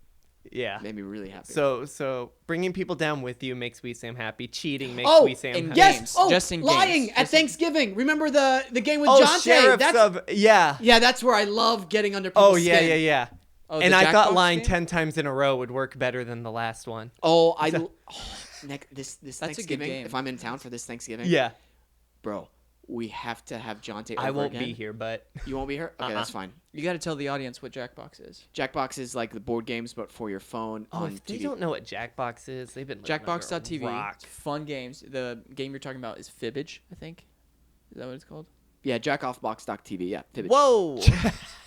Yeah. Made me really happy. So bringing people down with you makes We Sam happy. Cheating makes Oh, We Sam in happy. yes. games. Oh, Just in lying games. at Thanksgiving. Remember the game with Oh, Jonte? sheriffs Yeah, yeah. that's where I love getting under people's Oh, yeah, skin. yeah, yeah. Oh, And the I thought Jackbox lying game? 10 times in a row would work better than the last one. Oh, this That's a good Thanksgiving. game. If I'm in town for this Thanksgiving, Yeah. bro, we have to have Jonte over I won't again. be here, but You won't be here? Okay, that's fine. You got to tell the audience what Jackbox is. Jackbox is like the board games, but for your phone on if they TV. don't know what Jackbox is, they've been living under a Jackbox.tv. rock. Fun games. The game you're talking about is Fibbage, I think. Is that what it's called? Yeah, jackoffbox.tv. Yeah, Fibbage. Whoa.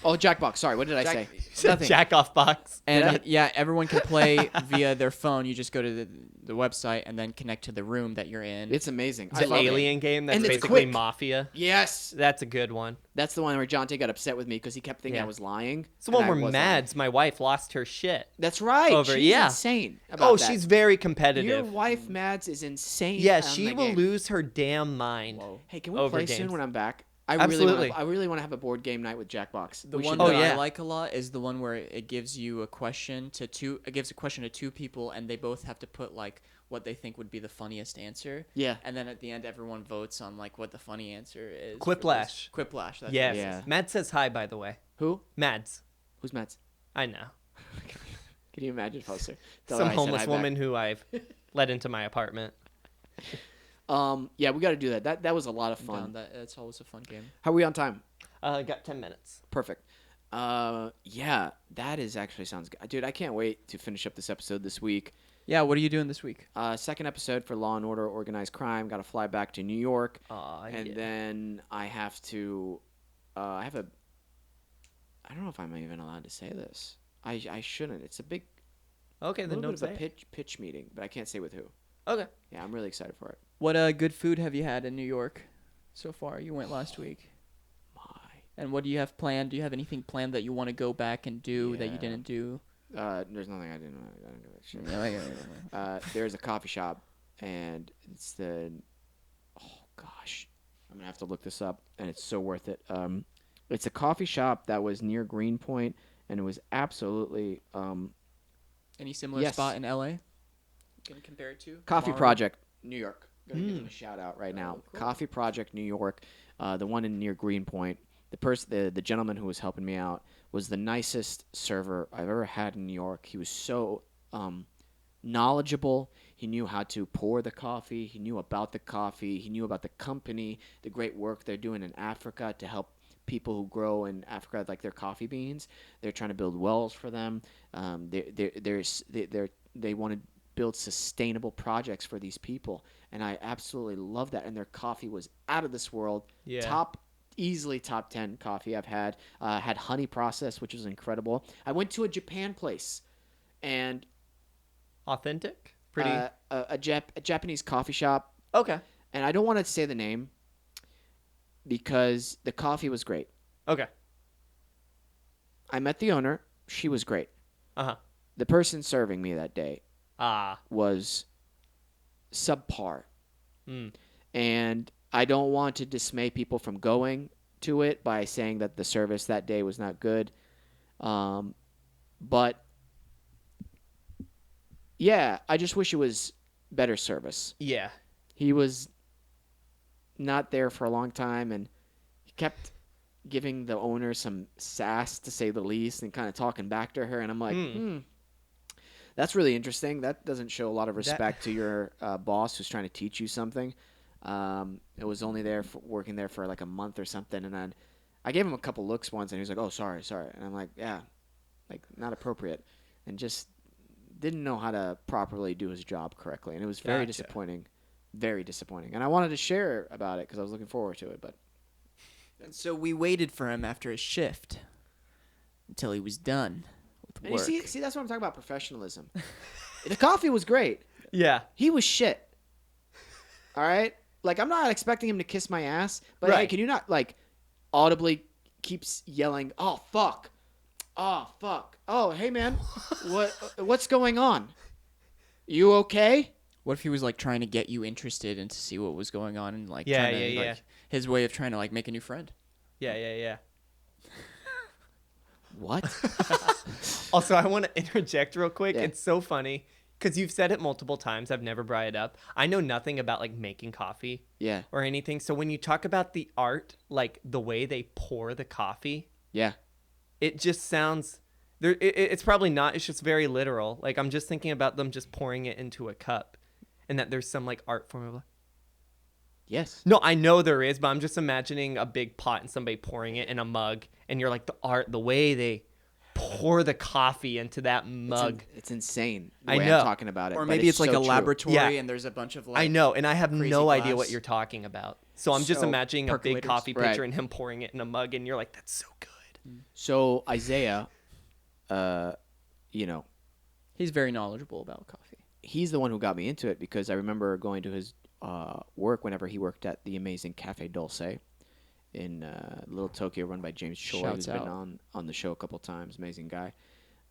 Oh, Jackbox. Sorry, what did I say? Nothing. Jack off box. And yeah, everyone can play via their phone. You just go to the website and then connect to the room that you're in. It's amazing. It's I an love it. alien game that's And it's basically quick. Mafia. Yes. That's a good one. That's the one where Jonte got upset with me because he kept thinking Yeah. I was lying. It's the one and I where was Mads, my wife, lost her shit. lying. That's right. Over- She's yeah. insane about Oh, that. she's very Your competitive. wife, Mads, is insane. Yeah, on she the will game. lose her damn mind. Whoa. Hey, can we over play soon games. when I'm back? I Absolutely. really want to have a board game night with Jackbox. The We one should that do it. yeah. I like a lot is the one where it gives you a question to two. It gives a question to two people, and they both have to put like what they think would be the funniest answer. Yeah. And then at the end, everyone votes on like what the funny answer is. Quiplash. Quiplash. That's Yes. what it Yeah. is. Mads says hi, by the way. Who? Mads. Who's Mads? I know. Can you imagine if I was there? Tell Some her I said homeless hi back. woman who I've let into my apartment. Yeah, we got to do that. That was a lot of I'm fun. down. That's always a fun game. How are we on time? Got 10 minutes. Perfect. Yeah, that is actually sounds good. Dude, I can't wait to finish up this episode this week. Yeah. What are you doing this week? Second episode for Law and Order Organized Crime. Got to fly back to New York. And yeah. then I have to I don't know if I'm even allowed to say this. I shouldn't. It's a big Okay, then little don't bit of say a pitch meeting, but I can't say with who. it. Okay. Yeah, I'm really excited for it. What good food have you had in New York so far? You went last week. And what do you have planned? Do you have anything planned that you want to go back and do that you Yeah. didn't do? There's nothing I didn't give a shit. There's a coffee shop, and it's oh gosh, I'm gonna have to look this up, and it's so worth it. It's a coffee shop that was near Greenpoint, and it was absolutely Any similar Yes. spot in LA? Can compare it to Coffee Mario? Project, New York. Gonna give them a shout out right now. cool. Coffee Project, New York, the one in near Greenpoint. The gentleman who was helping me out was the nicest server I've ever had in New York. He was so knowledgeable. He knew how to pour the coffee. He knew about the coffee. He knew about the company, the great work they're doing in Africa to help people who grow in Africa like their coffee beans. They're trying to build wells for them. They want to build sustainable projects for these people, and I absolutely love that. And their coffee was out of this world. Yeah. Easily top 10 coffee I've had. Had honey process, which was incredible. I went to a Japan place, and Authentic? Pretty. a Japanese coffee shop, Okay. and I don't want to say the name because the coffee was great. Okay. I met the owner. She was great. Uh-huh. The person serving me that day Ah. was subpar. Mm. And I don't want to dismay people from going to it by saying that the service that day was not good. But yeah, I just wish it was better service. Yeah. He was not there for a long time, and he kept giving the owner some sass, to say the least, and kind of talking back to her. And I'm like, that's really interesting. That doesn't show a lot of respect to your boss who's trying to teach you something. It was only working there for like a month or something, and then I gave him a couple looks once, and he was like, "Oh, sorry," and I'm like, "Yeah, like not appropriate," and just didn't know how to properly do his job correctly, and it was very disappointing, very disappointing. And I wanted to share about it because I was looking forward to it, but And so we waited for him after his shift until he was done with and work. you see, that's what I'm talking about, professionalism. The coffee was great. Yeah. He was shit. All right? Like, I'm not expecting him to kiss my ass, but hey, Right. can you not, like, audibly keeps yelling, "Oh, fuck. Oh, fuck. Oh, hey, man. What's going on? You okay?" What if he was like trying to get you interested and to see what was going on and like Yeah, trying to yeah. like his way of trying to like make a new friend? Yeah. What? Also, I want to interject real quick. Yeah. It's so funny because you've said it multiple times. I've never brought it up. I know nothing about like making coffee Yeah. or anything. So when you talk about the art, like the way they pour the coffee, Yeah. it just sounds there. It's probably not. It's just very literal. Like I'm just thinking about them just pouring it into a cup, and that there's some like art formula. Yes. No, I know there is, but I'm just imagining a big pot and somebody pouring it in a mug, and you're like the art, the way they pour the coffee into that mug. It's insane. The I way know. I'm talking about it. Or but maybe it's like so a true. laboratory Yeah. and there's a bunch of like I know, and I have crazy no idea glass. what you're talking about. So I'm just So, imagining a big percolators. coffee Right. pitcher and him pouring it in a mug, and you're like, that's so good. So Isaiah, you know, He's very knowledgeable about coffee. he's the one who got me into it because I remember going to his work whenever he worked at the amazing Cafe Dulce in Little Tokyo, run by James Choi, Shouts who's been out. on the show a couple times. Amazing guy.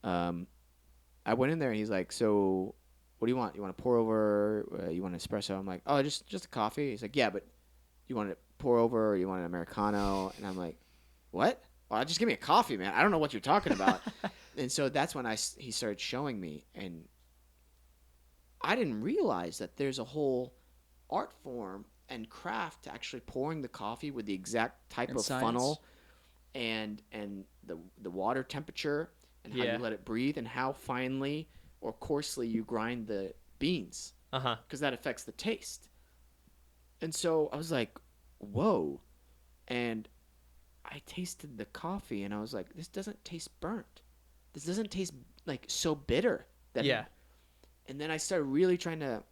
I went in there and he's like, "So, what do you want? You want to pour over? You want an espresso?" I'm like, "Oh, just a coffee." He's like, "Yeah, but you want to pour over or you want an Americano?" And I'm like, "What? Well, just give me a coffee, man. I don't know what you're talking about." And so that's when he started showing me, and I didn't realize that there's a whole art form and craft to actually pouring the coffee with the exact type And of science. funnel and the water temperature and how Yeah. you let it breathe and how finely or coarsely you grind the beans Uh-huh. because that affects the taste. And so I was like, whoa. And I tasted the coffee and I was like, this doesn't taste burnt. This doesn't taste like so bitter. Yeah. And then I started really trying to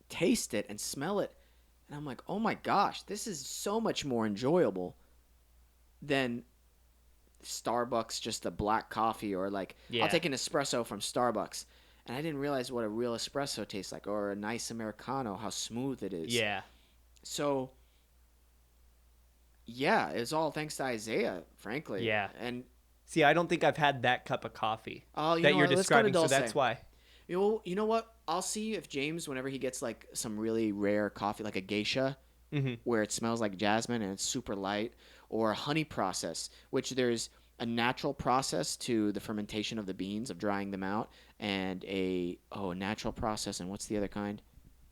taste it and smell it. And I'm like, oh my gosh, this is so much more enjoyable than Starbucks, just a black coffee, or like Yeah. I'll take an espresso from Starbucks. And I didn't realize what a real espresso tastes like, or a nice Americano, how smooth it is. Yeah. So, yeah, it's all thanks to Isaiah, frankly. Yeah. And See, I don't think I've had that cup of coffee oh, you that know you're what? Let's go to describing, so Dulce. that's why. You know what? I'll see if James, whenever he gets like some really rare coffee, like a geisha, Mhm. where it smells like jasmine and it's super light, or a honey process, which there's a natural process to the fermentation of the beans, of drying them out, and a natural process. And what's the other kind?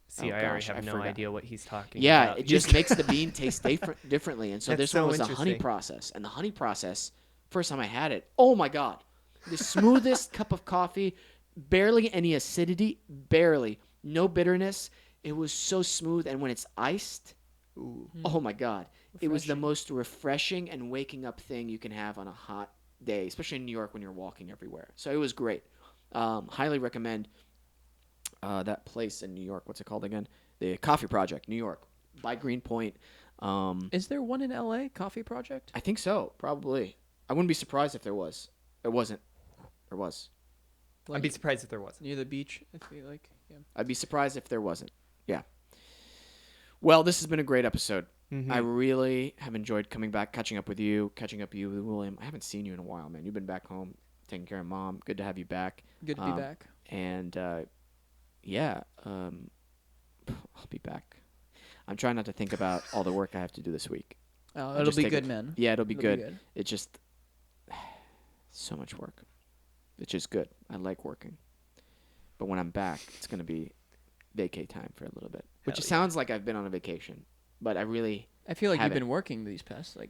See, Oh, I already gosh, I have no forgot. idea what he's talking Yeah, about. it just makes the bean taste differently. And so That's this so one was a honey interesting. process. And the honey process, first time I had it, oh my God. The smoothest cup of coffee, barely any acidity, barely. No bitterness. It was so smooth. And when it's iced, oh my God. It was the Refreshing. most refreshing and waking up thing you can have on a hot day, especially in New York when you're walking everywhere. So it was great. Highly recommend that place in New York. What's it called again? The Coffee Project, New York, by Greenpoint. Is there one in LA, Coffee Project? I think so, probably. I wouldn't be surprised if there was. There wasn't. There was. I'd be surprised if there wasn't. Near the beach, I feel like. Yeah. I'd be surprised if there wasn't. Yeah. Well, this has been a great episode. Mhm. I really have enjoyed coming back, catching up with you, William. I haven't seen you in a while, man. You've been back home taking care of Mom. Good to have you back. Good to be back. And yeah, I'll be back. I'm trying not to think about all the work I have to do this week. Oh, I'll it'll just be take good, it- man. Yeah, it'll be It'll good. It just so much work. It's just good. I like working. But when I'm back, it's going to be vacay time for a little bit. Which Hell yeah. sounds like I've been on a vacation, but I really I feel like you've haven't. been working these past like.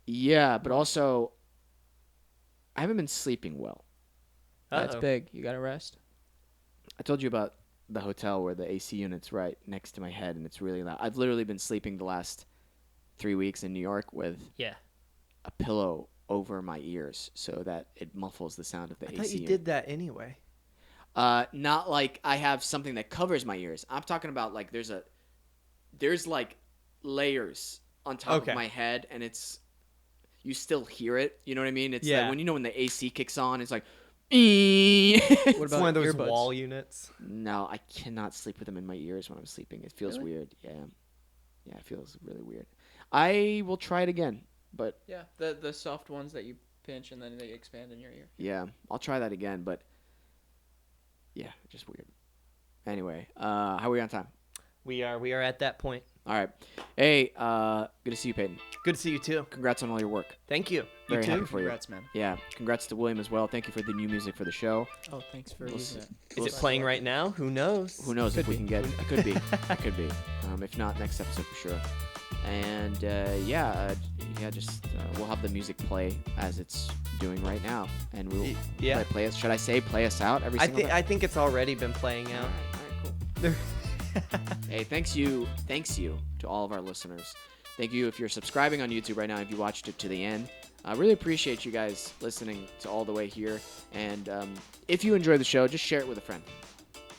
Yeah, but also I haven't been sleeping well. That's Uh-oh. big. You gotta rest. I told you about the hotel where the AC unit's right next to my head and it's really loud. I've literally been sleeping the last 3 weeks in New York with Yeah. a pillow over my ears so that it muffles the sound of the I AC thought you unit. did that anyway. Not like I have something that covers my ears. I'm talking about like there's like layers on top Okay. of my head, and you still hear it. You know what I mean? It's Yeah. like when the AC kicks on, it's like What It's about one of those earbuds? wall units. No, I cannot sleep with them in my ears when I'm sleeping. It feels Really? weird. Yeah. Yeah, it feels really weird. I will try it again, but Yeah, the soft ones that you pinch and then they expand in your ear. yeah, I'll try that again, but yeah, just weird. Anyway, how are we on time? We are at that point. All right. Hey, good to see you, Peyton. Good to see you too. Congrats on all your work. Thank you. Very you too. happy for Congrats, man. you. Yeah, congrats to William as well. Thank you for the new music for the show. Oh, thanks for We'll using see. it. Is it playing right now? Who knows? Who knows Could if we be. can get it? It could be. It could be. If not, next episode for sure. And just we'll have the music play as it's doing right now, and we'll Yeah. play us. Should I say play us out every single time? I think it's already been playing out. All right, cool. Hey, thanks you to all of our listeners. Thank you if you're subscribing on YouTube right now, if you watched it to the end. I really appreciate you guys listening to all the way here. And if you enjoy the show, just share it with a friend.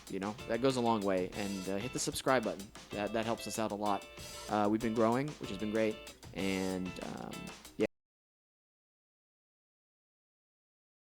You know, that goes a long way. And hit the subscribe button. That helps us out a lot. We've been growing, which has been great. And